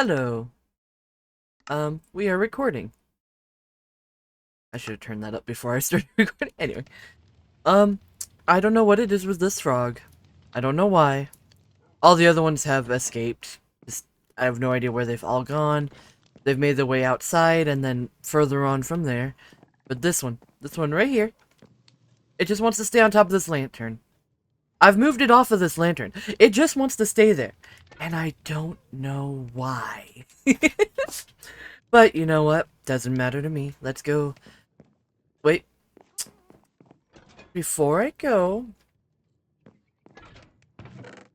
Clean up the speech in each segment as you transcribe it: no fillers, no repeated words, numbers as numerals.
Hello. We are recording. I should have turned that up before I started recording. Anyway, um, I don't know what it is with this frog. I don't know why. All the other ones have escaped. Just, I have no idea where they've all gone. They've made their way outside and then further on from there. But this one right here, it just wants to stay on top of this lantern. I've moved it off of this lantern. It just wants to stay there. And I don't know why. But you know what? Doesn't matter to me. Let's go. Wait. Before I go,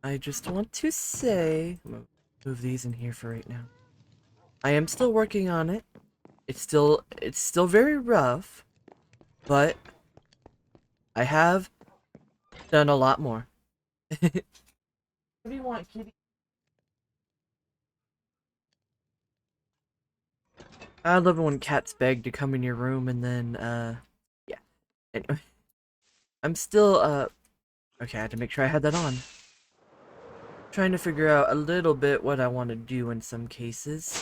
I just want to say, I'm gonna move these in here for right now. I am still working on it. It's still very rough, but I have done a lot more. What do you want, kitty? I love it when cats beg to come in your room and then, yeah. Anyway, I'm still, okay, I had to make sure I had that on. Trying to figure out a little bit what I want to do in some cases.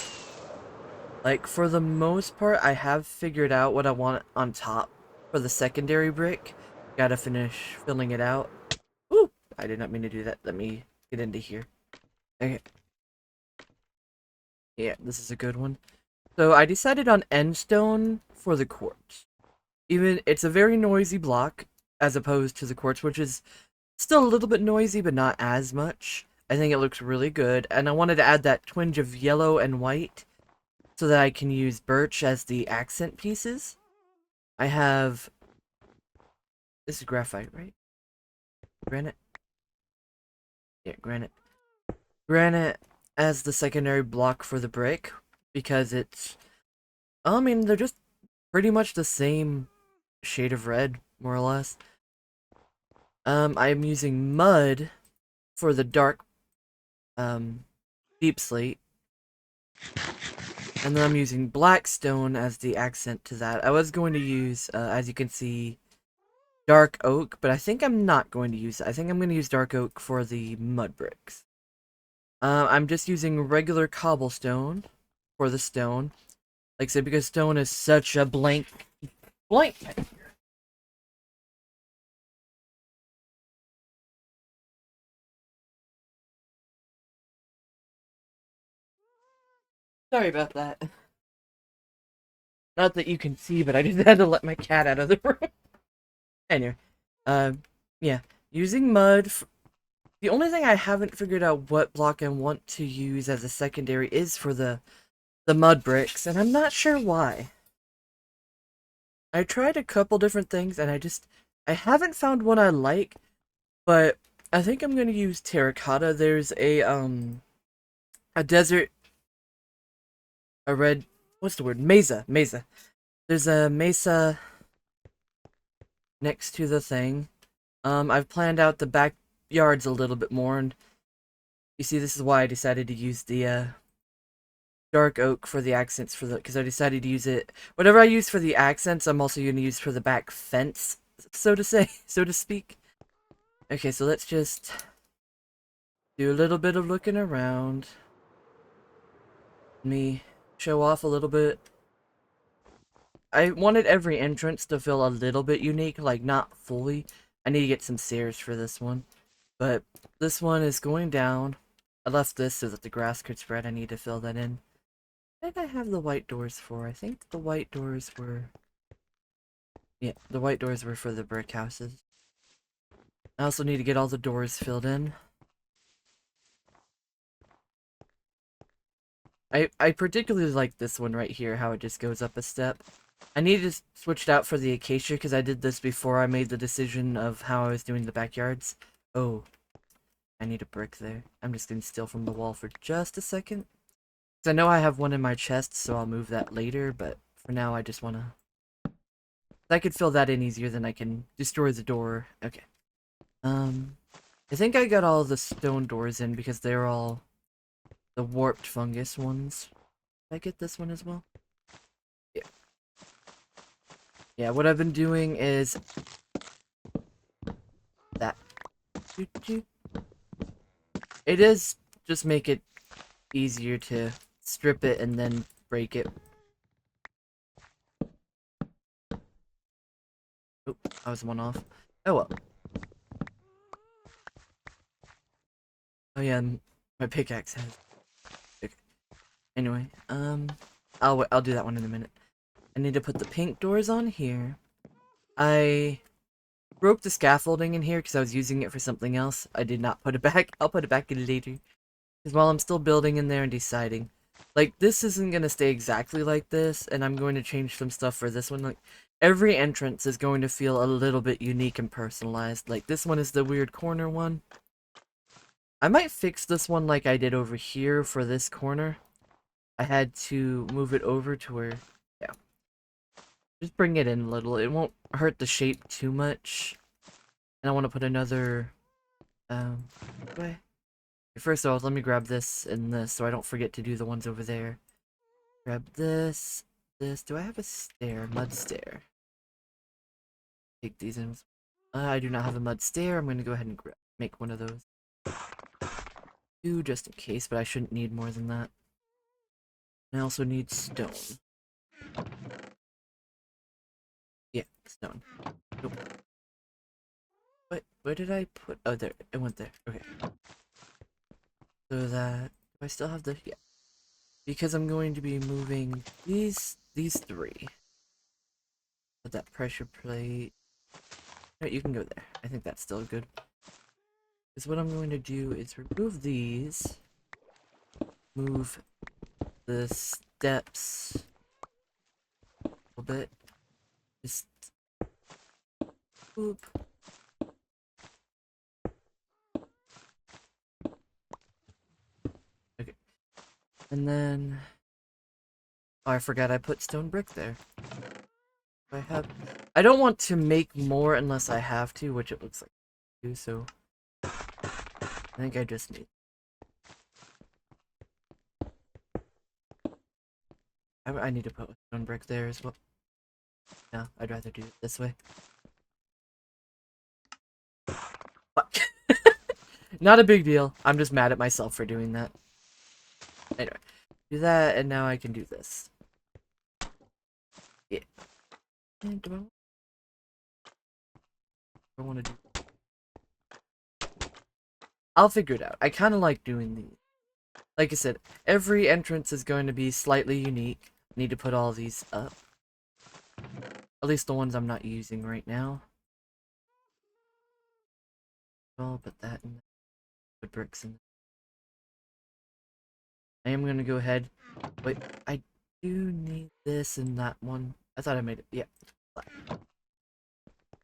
Like, for the most part, I have figured out what I want on top for the secondary brick. Gotta finish filling it out. Ooh! I did not mean to do that. Let me get into here. Okay. Yeah, this is a good one. So, I decided on end stone for the quartz. It's a very noisy block, as opposed to the quartz, which is still a little bit noisy, but not as much. I think it looks really good, and I wanted to add that twinge of yellow and white so that I can use birch as the accent pieces. I have... This is graphite, right? Granite? Yeah, granite. Granite as the secondary block for the brick, because it's... I mean, they're just pretty much the same shade of red, more or less. I'm using mud for the dark, deep slate. And then I'm using blackstone as the accent to that. I was going to use, as you can see, dark oak, but I think I'm not going to use it. I think I'm going to use dark oak for the mud bricks. I'm just using regular cobblestone for the stone. Like I said, because stone is such a blank texture. Sorry about that. Not that you can see, but I just had to let my cat out of the room. Anyway, yeah, using mud. The only thing I haven't figured out what block I want to use as a secondary is for the mud bricks, and I'm not sure why. I tried a couple different things, and I haven't found one I like, but I think I'm gonna use terracotta. There's a desert, a red, what's the word? Mesa. There's a mesa next to the thing. I've planned out the backyards a little bit more, and you see, this is why I decided to use the, dark oak for the accents because I decided to use it. Whatever I use for the accents, I'm also going to use for the back fence, so to say, so to speak. Okay, so let's just do a little bit of looking around. Let me show off a little bit. I wanted every entrance to feel a little bit unique, like not fully. I need to get some stairs for this one. But this one is going down. I left this so that the grass could spread. I need to fill that in. What did I have the white doors for? I think the white doors were... Yeah, the white doors were for the brick houses. I also need to get all the doors filled in. I particularly like this one right here, how it just goes up a step. I need to switch it out for the acacia because I did this before I made the decision of how I was doing the backyards. Oh, I need a brick there. I'm just going to steal from the wall for just a second. I know I have one in my chest, so I'll move that later, but for now I just want to... I could fill that in easier than I can destroy the door. Okay. I think I got all the stone doors in because they're all the warped fungus ones. Did I get this one as well? Yeah. Yeah, what I've been doing is... that. It is just make it easier to strip it and then break it. Oh, I was one off. Oh well. Oh yeah, my pickaxe has. Okay. Anyway, I'll do that one in a minute. I need to put the pink doors on here. I broke the scaffolding in here because I was using it for something else. I did not put it back. I'll put it back in later. Because while I'm still building in there and deciding. Like, this isn't going to stay exactly like this, and I'm going to change some stuff for this one. Like, every entrance is going to feel a little bit unique and personalized. Like, this one is the weird corner one. I might fix this one like I did over here for this corner. I had to move it over to where, yeah. Just bring it in a little. It won't hurt the shape too much. And I want to put another, way. First of all, let me grab this and this so I don't forget to do the ones over there. Grab this, this. Do I have a stair? Mud stair. Take these in. I do not have a mud stair. I'm going to go ahead and make one of those. Two just in case, but I shouldn't need more than that. I also need stone. Yeah, stone. Nope. What? Where did I put? Oh, there. It went there. Okay. So that... Do I still have the... Yeah. Because I'm going to be moving these three. With that pressure plate. No, you can go there. I think that's still good. Because what I'm going to do is remove these. Move the steps a little bit. Just... Oop. Okay. And then... Oh, I forgot I put stone brick there. I don't want to make more unless I have to, which it looks like I do, so... I think I just need... I need to put stone brick there as well. No, I'd rather do it this way. Fuck. Not a big deal. I'm just mad at myself for doing that. Anyway, do that, and now I can do this. Yeah. And do I want to do... I'll figure it out. I kind of like doing these. Like I said, every entrance is going to be slightly unique. I need to put all these up. At least the ones I'm not using right now. I'll put that in. Put bricks in. I am going to go ahead. Wait, I do need this and that one. I thought I made it. Yeah.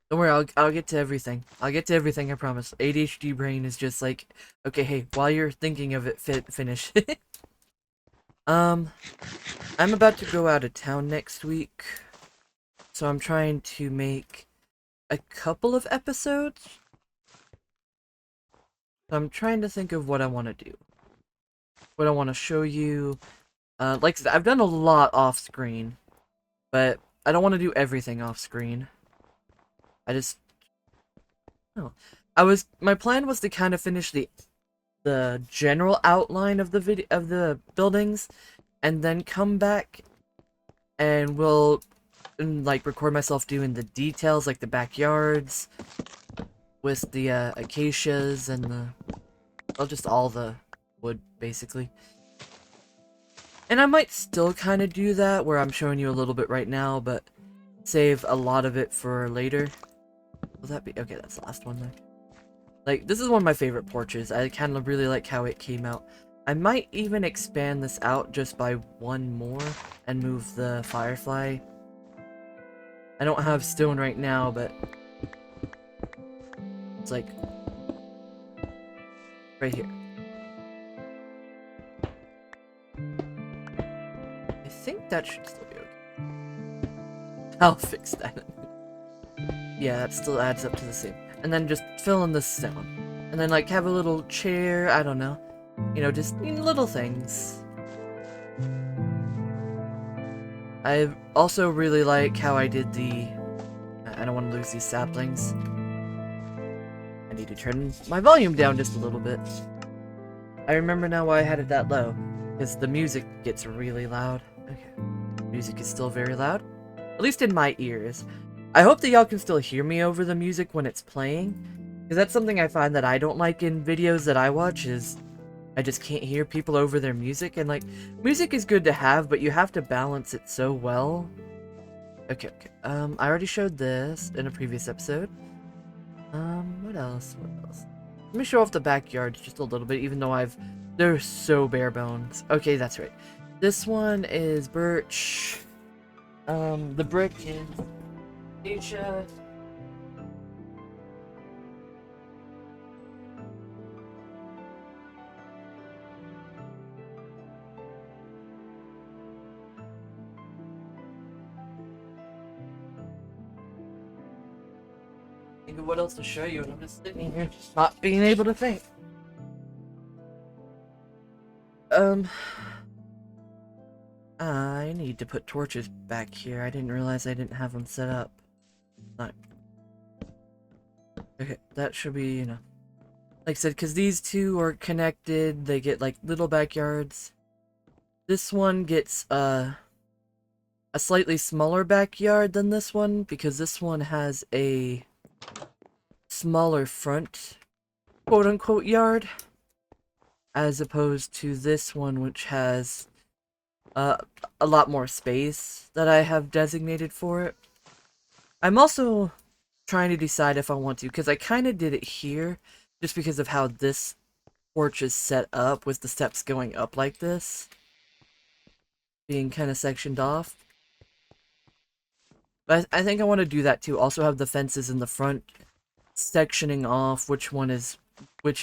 Don't worry, I'll get to everything. I'll get to everything, I promise. ADHD brain is just like, okay, hey, while you're thinking of it, finish. I'm about to go out of town next week. So I'm trying to make a couple of episodes. So I'm trying to think of what I want to do. What I want to show you. Like I said, I've done a lot off screen. But I don't want to do everything off screen. I just... Oh. My plan was to kind of finish the general outline of the buildings. And then come back. And we'll... like record myself doing the details, like the backyards with the acacias and the, well, just all the wood basically. And I might still kind of do that where I'm showing you a little bit right now, but save a lot of it for later. Will that be okay? That's the last one there. Like, this is one of my favorite porches. I kind of really like how it came out. I might even expand this out just by one more and move the firefly. I don't have stone right now, but it's like right here. I think that should still be okay. I'll fix that. Yeah, that still adds up to the same. And then just fill in the stone. And then like have a little chair, I don't know. You know, just little things. I also really like how I did the... I don't want to lose these saplings. I need to turn my volume down just a little bit. I remember now why I had it that low. because the music gets really loud. Okay. Music is still very loud. At least in my ears. I hope that y'all can still hear me over the music when it's playing. Because that's something I find that I don't like in videos that I watch is I just can't hear people over their music. And like, music is good to have, but you have to balance it so well. Okay. I already showed this in a previous episode. What else? Let me show off the backyard just a little bit, even though they're so bare bones. Okay, that's right. This one is birch. The brick is acacia. Think of what else to show you, and I'm just sitting here, just not being able to think. I need to put torches back here. I didn't realize I didn't have them set up. Not. Okay, that should be, you know. Like I said, because these two are connected, they get like little backyards. This one gets a slightly smaller backyard than this one, because this one has a smaller front, quote-unquote, yard, as opposed to this one, which has a lot more space that I have designated for it. I'm also trying to decide if I want to, because I kind of did it here, just because of how this porch is set up, with the steps going up like this, being kind of sectioned off. But I think I want to do that too, also have the fences in the front sectioning off which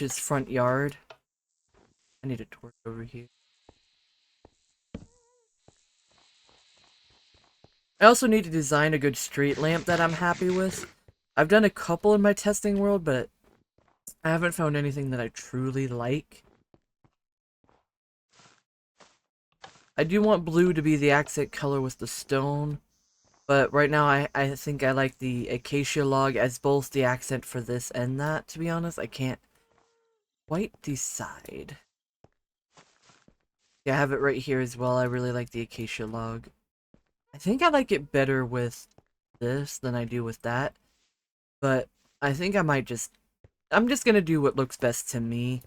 is front yard. I need a torch over here. I also need to design a good street lamp that I'm happy with. I've done a couple in my testing world, but I haven't found anything that I truly like. I do want blue to be the accent color with the stone, but right now I think I like the acacia log as both the accent for this and that, to be honest. I can't quite decide. Yeah, I have it right here as well. I really like the acacia log. I think I like it better with this than I do with that. But I think I'm just gonna do what looks best to me.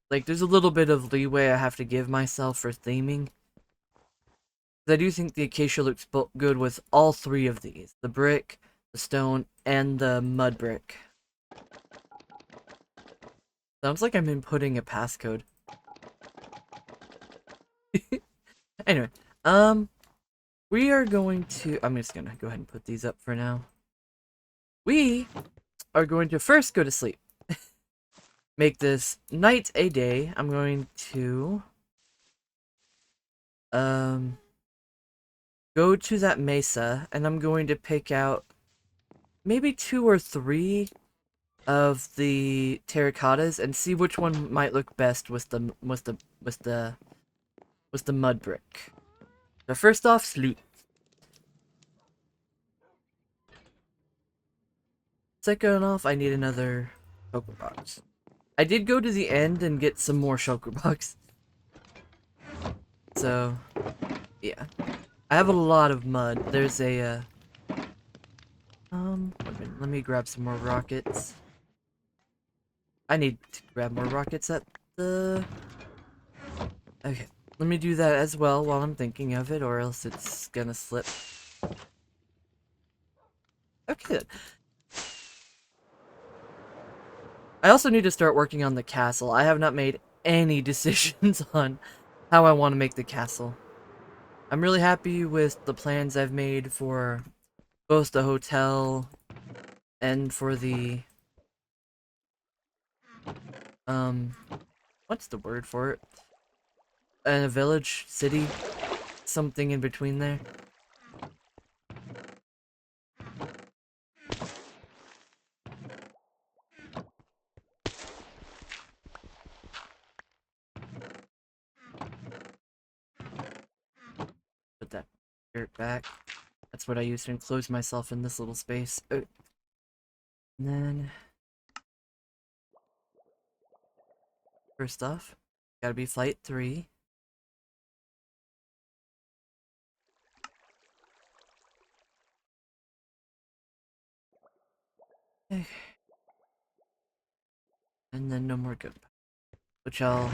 Like, there's a little bit of leeway I have to give myself for theming. I do think the acacia looks good with all three of these. The brick, the stone, and the mud brick. Sounds like I'm inputting a passcode. Anyway, we are going to... I'm just gonna go ahead and put these up for now. We are going to first go to sleep. Make this night a day. I'm going to... go to that mesa, and I'm going to pick out maybe 2 or 3 of the terracottas and see which one might look best with the mud brick. So first off, sleep. Second off, I need another shulker box. I did go to the end and get some more shulker box. So, yeah. I have a lot of mud. There's a, let me grab some more rockets. I need to grab more rockets at the... Okay, let me do that as well while I'm thinking of it, or else it's gonna slip. Okay. I also need to start working on the castle. I have not made any decisions on how I want to make the castle. I'm really happy with the plans I've made for both the hotel and for the... what's the word for it? A village, city, something in between there. Put that dirt back. That's what I use to enclose myself in this little space. And then... first off, Gotta be flight 3. Okay. And then no more goat, which I'll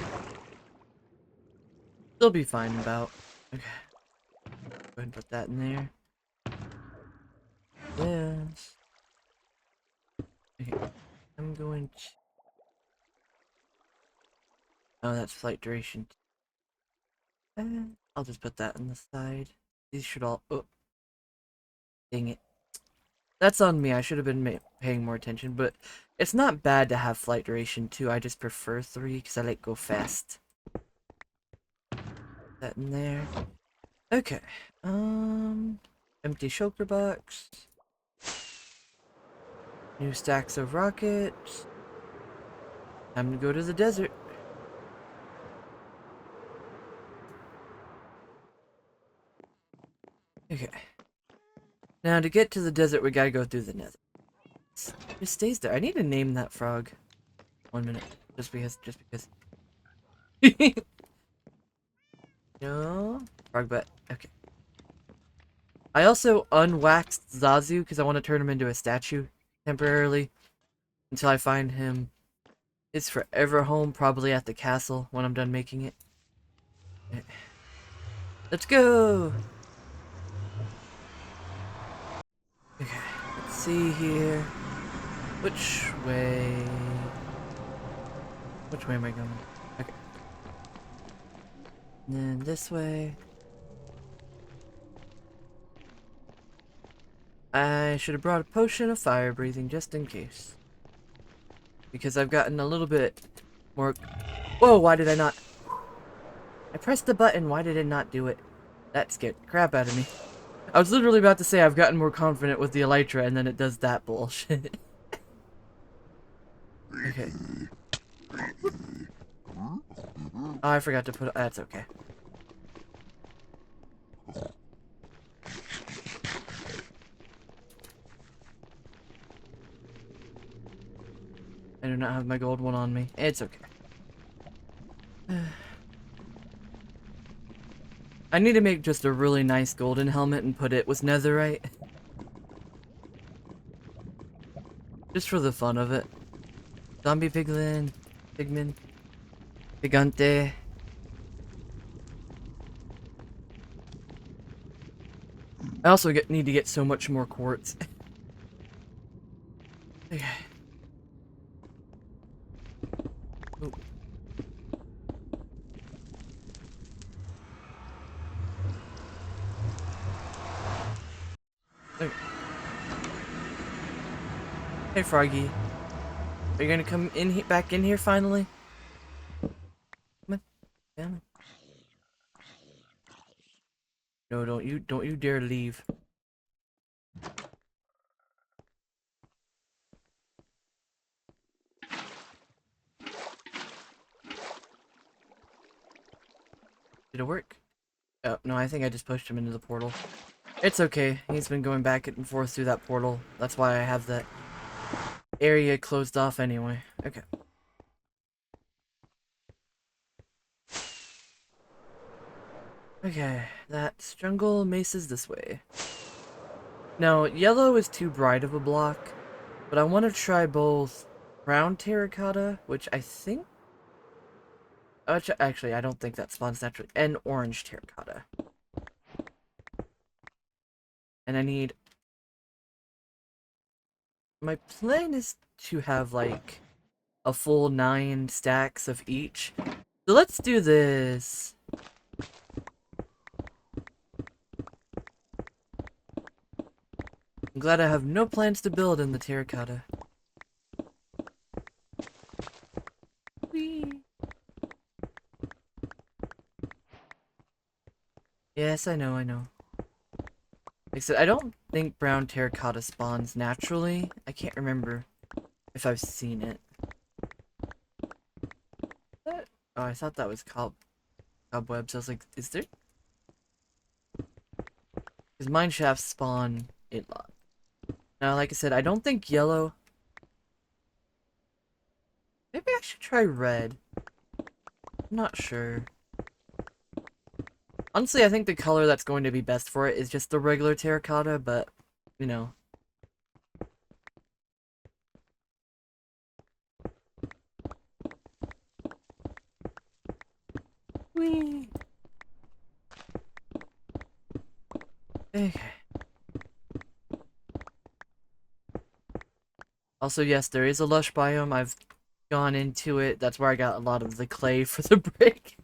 still be fine about. Okay. Go ahead and put that in there. Yes. Okay. I'm going to... Oh, that's flight duration. I'll just put that on the side. These should all... Oh. Dang it. That's on me. I should have been paying more attention, but it's not bad to have flight duration too. I just prefer 3 because I like go fast. That in there. Okay. Empty shulker box. New stacks of rockets. Time to go to the desert. Okay. Now to get to the desert, we gotta go through the nether. It just stays there. I need to name that frog. 1 minute. Just because. No. Frog butt. Okay. I also unwaxed Zazu because I want to turn him into a statue temporarily until I find him his forever home, probably at the castle when I'm done making it. Let's go! Okay, let's see here. Which way? Which way am I going? Okay. And then this way. I should have brought a potion of fire breathing just in case. Because I've gotten a little bit more... Whoa, why did I not... I pressed the button, why did it not do it? That scared the crap out of me. I was literally about to say I've gotten more confident with the elytra and then it does that bullshit. Okay. Oh, I forgot to put... That's okay. I do not have my gold one on me. It's okay. I need to make just a really nice golden helmet and put it with netherite. Just for the fun of it. Zombie piglin. Pigman. Pigante. I also need to get so much more quartz. Okay. Oh. Okay. Hey, Froggy. Are you gonna come in back in here finally? Come on. Come on. No, don't you dare leave. Did it work? Oh, no, I think I just pushed him into the portal. It's okay. He's been going back and forth through that portal. That's why I have that area closed off anyway. Okay. Okay, that's jungle maces this way. Now, yellow is too bright of a block, but I want to try both brown terracotta, which I think... actually, I don't think that spawns naturally, and orange terracotta. And I need... My plan is to have, like, a full 9 stacks of each. So let's do this. I'm glad I have no plans to build in the terracotta. Whee! Yes, I know. Like I said, I don't think brown terracotta spawns naturally. I can't remember if I've seen it. What? Oh, I thought that was cobwebs. I was like, is there? Because mine shafts spawn a lot. Now, like I said, I don't think yellow... Maybe I should try red. I'm not sure. Honestly, I think the color that's going to be best for it is just the regular terracotta, but, you know. Whee! Okay. Also, yes, there is a lush biome. I've gone into it. That's where I got a lot of the clay for the brick.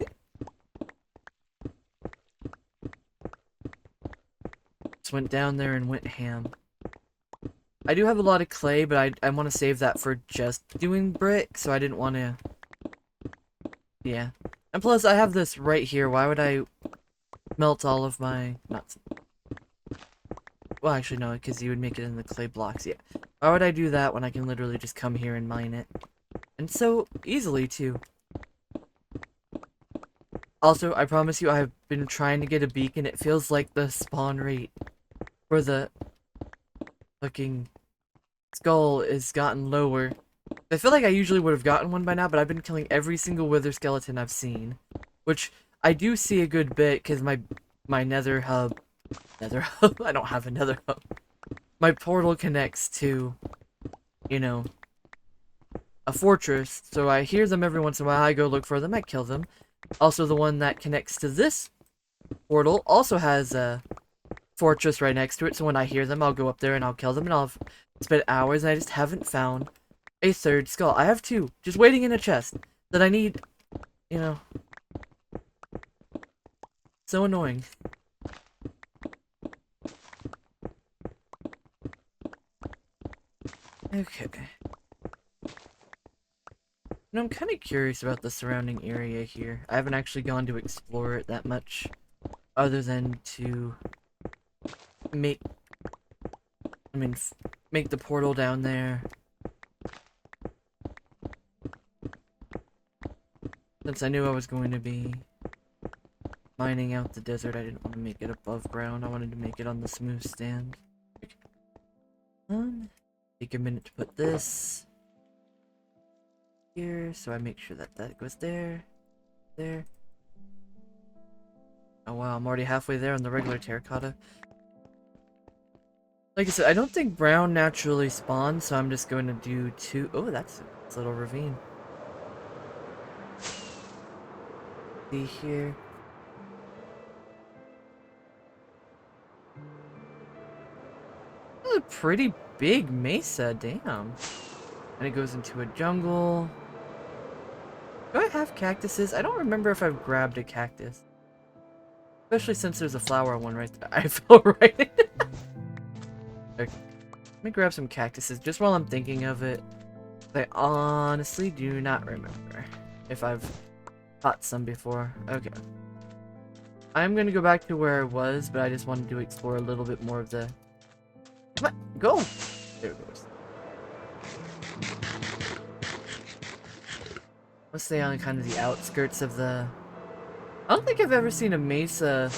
Just went down there and went ham. I do have a lot of clay, but I want to save that for just doing brick, so I didn't want to... Yeah. And plus, I have this right here. Why would I melt all of my... Not... Well, actually, no, because you would make it in the clay blocks, yeah. Why would I do that when I can literally just come here and mine it? And so easily, too. Also, I promise you, I've been trying to get a beacon. It feels like the spawn rate for the fucking skull is gotten lower. I feel like I usually would have gotten one by now, but I've been killing every single wither skeleton I've seen. Which, I do see a good bit, because my nether hub... Nether hub? I don't have a nether hub. My portal connects to, you know, a fortress, so I hear them every once in a while. I go look for them, I kill them. Also, the one that connects to this portal also has a fortress right next to it, so when I hear them, I'll go up there and I'll kill them, and I'll spend hours, and I just haven't found a third skull. I have two, just waiting in a chest, that I need, you know. So annoying. Okay. And I'm kind of curious about the surrounding area here. I haven't actually gone to explore it that much, other than to make, make the portal down there. Since I knew I was going to be mining out the desert, I didn't want to make it above ground. I wanted to make it on the smooth stand. Take a minute to put this here, so I make sure that that goes there, there. Oh wow, I'm already halfway there on the regular terracotta. Like I said, I don't think brown naturally spawns, so I'm just going to do two. Oh, that's a little ravine. See here. That's a pretty big mesa, damn. And it goes into a jungle. Do I have cactuses? I don't remember if I've grabbed a cactus. Especially since there's a flower one right there. I fell right in it. Okay. Let me grab some cactuses just while I'm thinking of it. I honestly do not remember if I've caught some before. Okay. I'm gonna go back to where I was, but I just wanted to explore a little bit more of the... Come on, go! There it goes. Let's stay on kind of the outskirts of the... I don't think I've ever seen a mesa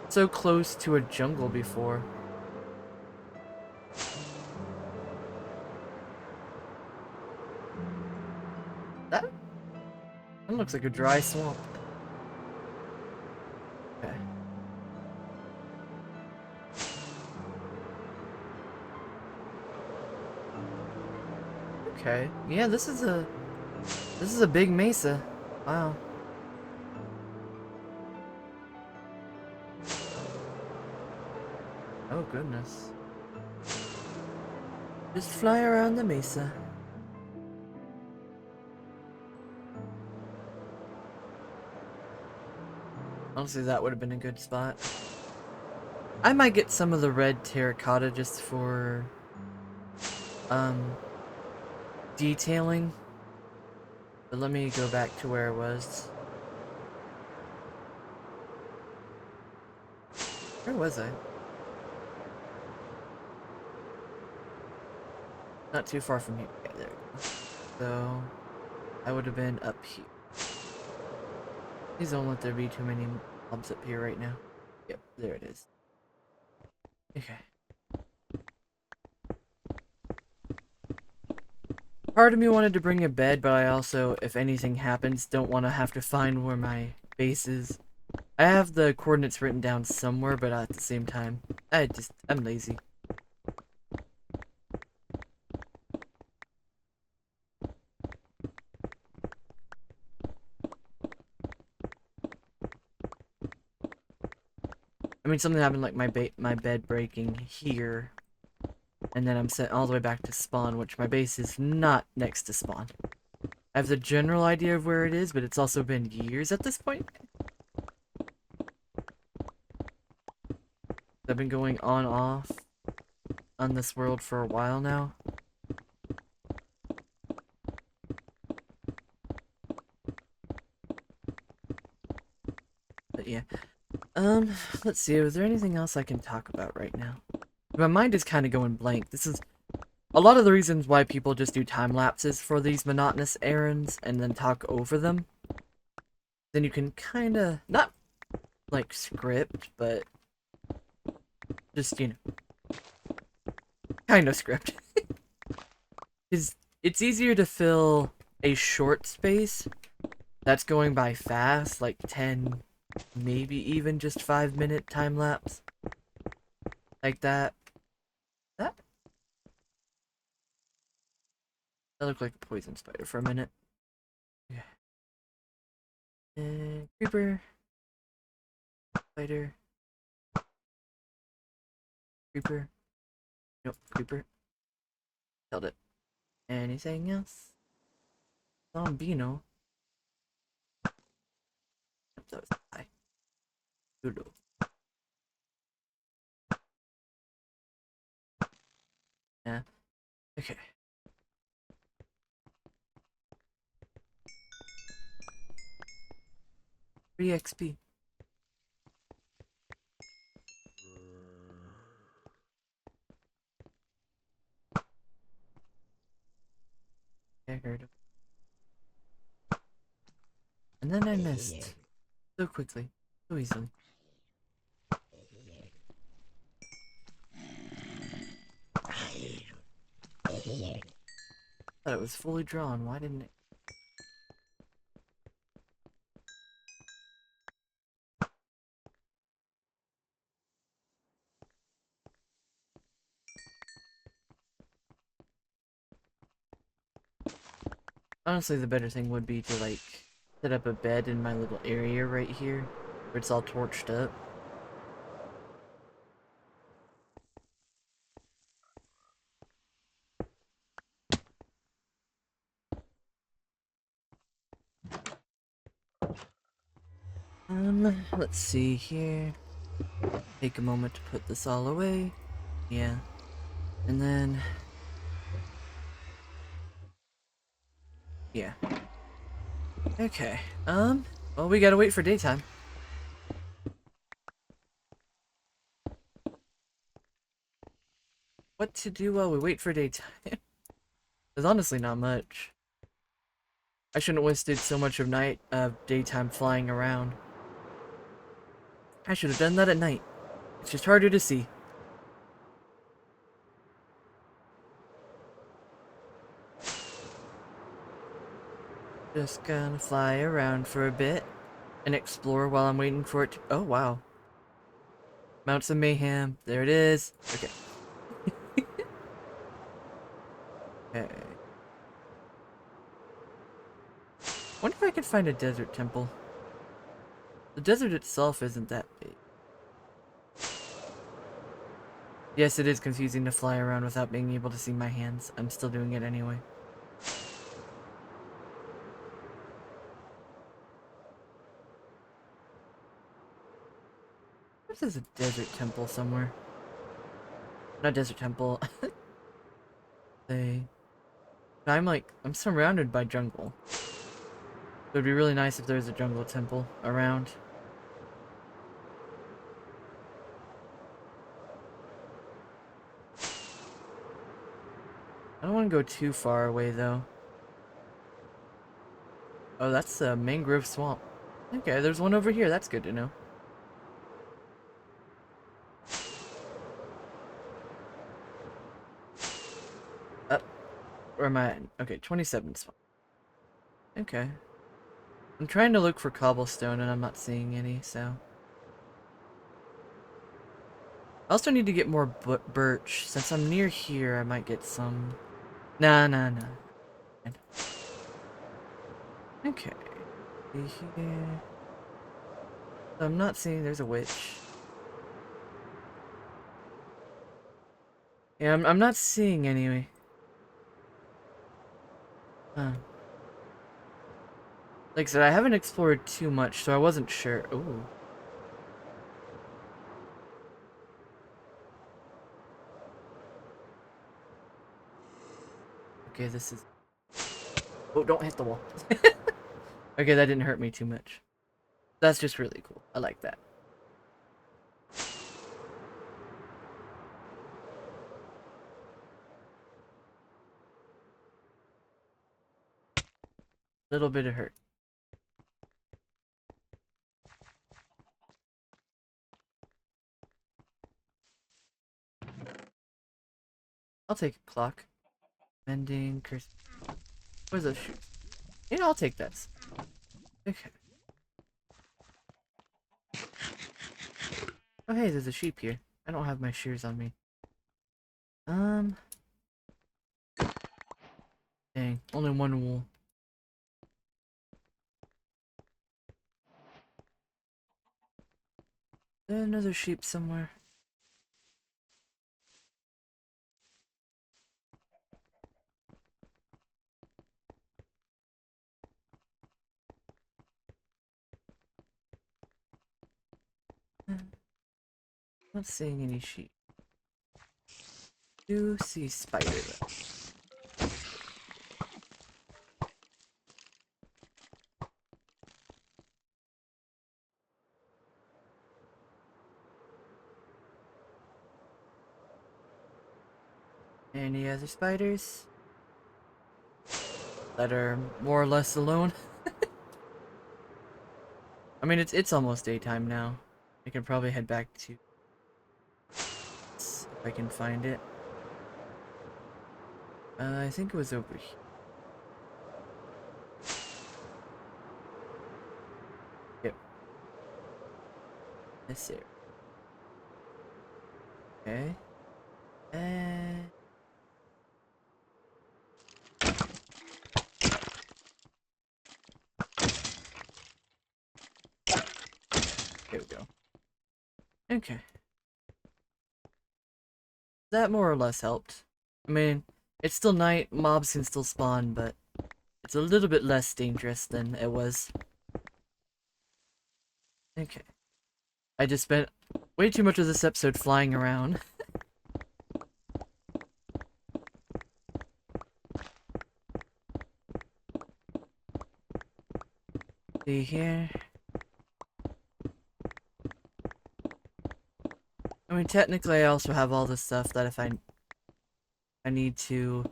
so close to a jungle before. That looks like a dry swamp. Okay. Okay. Yeah, this is a big mesa. Wow. Oh goodness. Just fly around the mesa. Honestly, that would have been a good spot. I might get some of the red terracotta just for detailing. But let me go back to where I was. Where was I? Not too far from here. Okay, there we go. So I would have been up here. Please don't let there be too many mobs up here right now. Yep, there it is. Okay. Part of me wanted to bring a bed, but I also, if anything happens, don't want to have to find where my base is. I have the coordinates written down somewhere, but at the same time, I'm lazy. I mean, something happened like my bed breaking here, and then I'm sent all the way back to spawn, which my base is not next to spawn. I have the general idea of where it is, but it's also been years at this point. I've been going on-off on this world for a while now. But yeah. Let's see, is there anything else I can talk about right now? My mind is kind of going blank. This is a lot of the reasons why people just do time lapses for these monotonous errands and then talk over them. Then you can kind of, not like script, but just, you know, kind of script. It's easier to fill a short space that's going by fast, like 10, maybe even just 5-minute time lapse. Like that. That looked like a poison spider for a minute. Yeah. Creeper. Spider. Creeper. Nope, creeper. Killed it. Anything else? Zombino. That was high. Doodle. Yeah. Okay. Free XP. I heard him. And then I missed. So quickly. So easily. Thought it was fully drawn. Why didn't it? Honestly, the better thing would be to, like, set up a bed in my little area right here, where it's all torched up. Let's see here. Take a moment to put this all away. Yeah. And then... yeah. Okay. Well, we gotta wait for daytime. What to do while we wait for daytime? There's honestly not much. I shouldn't have wasted so much of daytime flying around. I should have done that at night. It's just harder to see. Just gonna fly around for a bit and explore while I'm waiting for it to... oh, wow. Mounts of Mayhem. There it is. Okay. Okay. Wonder if I can find a desert temple. The desert itself isn't that big. Yes, it is confusing to fly around without being able to see my hands. I'm still doing it anyway. There's a desert temple somewhere. Not desert temple. I'm surrounded by jungle. It would be really nice if there was a jungle temple around. I don't want to go too far away though. Oh, that's a mangrove swamp. Okay, there's one over here. That's good to know. Or am I? Okay, 27 is fine. Okay. I'm trying to look for cobblestone and I'm not seeing any, so. I also need to get more birch. Since I'm near here, I might get some. Nah. Okay. Here. So I'm not seeing there's a witch. Yeah, I'm not seeing any. Huh. Like I said, I haven't explored too much, so I wasn't sure. Ooh. Okay, this is... Oh, don't hit the wall. Okay, that didn't hurt me too much. That's just really cool. I like that. Little bit of hurt. I'll take a clock. Mending, curse. Where's those shoes? Yeah, I'll take this. Okay. Oh, hey, there's a sheep here. I don't have my shears on me. Dang, only one wool. There's another sheep somewhere. Not seeing any sheep. Do see spider though. Any other spiders that are more or less alone? I mean, it's almost daytime now. I can probably head back to if I can find it. I think it was over here. Yep. This here. Okay. And there we go. Okay. That more or less helped. I mean, it's still night, mobs can still spawn, but it's a little bit less dangerous than it was. Okay. I just spent way too much of this episode flying around. See here. I mean, technically I also have all this stuff that if I need to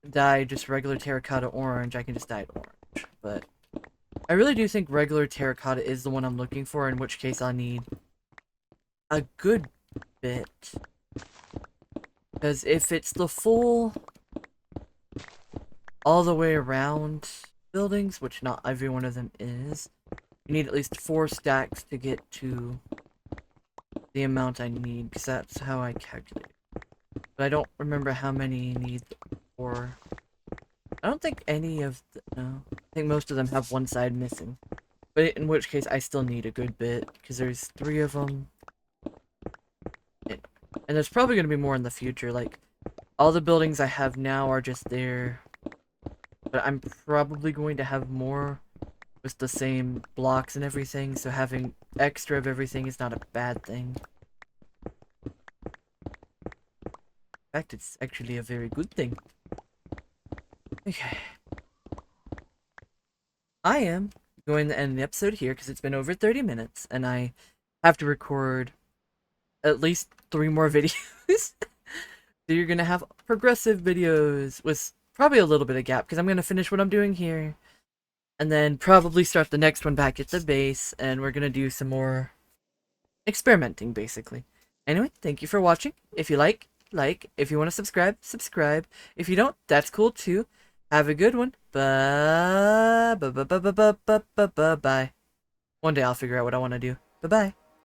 dye just regular terracotta orange, I can just dye it orange. But I really do think regular terracotta is the one I'm looking for, in which case I'll need a good bit. Because if it's the full all the way around buildings, which not every one of them is, you need at least 4 stacks to get to the amount I need, because that's how I calculate. But I don't remember how many you need for... I don't think any of the... No. I think most of them have one side missing. But in which case, I still need a good bit, because there's 3 of them. And there's probably going to be more in the future, like, all the buildings I have now are just there. But I'm probably going to have more with the same blocks and everything, so having extra of everything is not a bad thing. In fact, it's actually a very good thing. Okay. I am going to end the episode here because it's been over 30 minutes and I have to record at least 3 more videos. So you're gonna have progressive videos with probably a little bit of gap because I'm gonna finish what I'm doing here and then probably start the next one back at the base, and we're gonna do some more experimenting basically. Anyway, thank you for watching. If you like, like. If you want to subscribe, subscribe. If you don't, that's cool too. Have a good one. Bye. Bye. Bye. Bye. Bye. Bye. Bye. Bye. One day I'll figure out what I want to do. Bye bye.